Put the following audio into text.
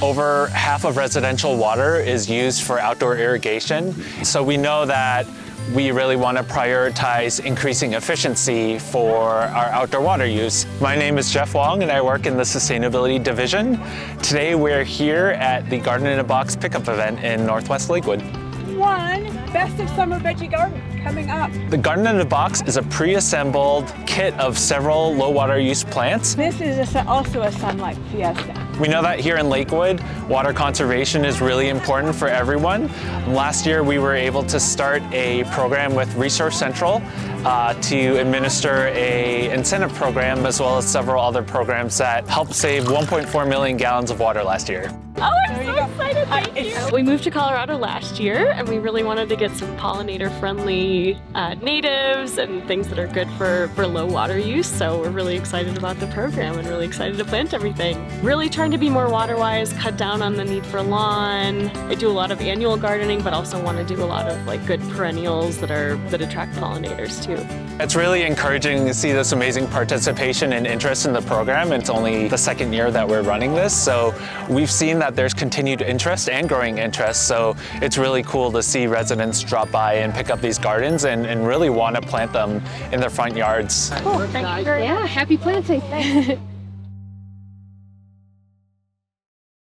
Over half of residential water is used for outdoor irrigation. So we know that we really want to prioritize increasing efficiency for our outdoor water use. My name is Jeff Wong and I work in the Sustainability Division. Today we're here at the Garden in a Box pickup event in Northwest Lakewood. Best of Summer Veggie Garden coming up. The Garden in a Box is a pre-assembled kit of several low water use plants. This is also a sunlight fiesta. We know that here in Lakewood, water conservation is really important for everyone. Last year, we were able to start a program with Resource Central to administer an incentive program, as well as several other programs that helped save 1.4 million gallons of water last year. Oh, I'm so excited, thank you. We moved to Colorado last year and we really wanted to get some pollinator-friendly natives and things that are good for low water use. So we're really excited about the program and really excited to plant everything. Really trying to be more water-wise, cut down on the need for lawn. I do a lot of annual gardening, but also want to do a lot of good perennials that attract pollinators too. It's really encouraging to see this amazing participation and interest in the program. It's only the second year that we're running this, so we've seen that there's continued interest and growing interest, so it's really cool to see residents drop by and pick up these gardens and really want to plant them in their front yards. Cool, thank you very much. Yeah, happy planting.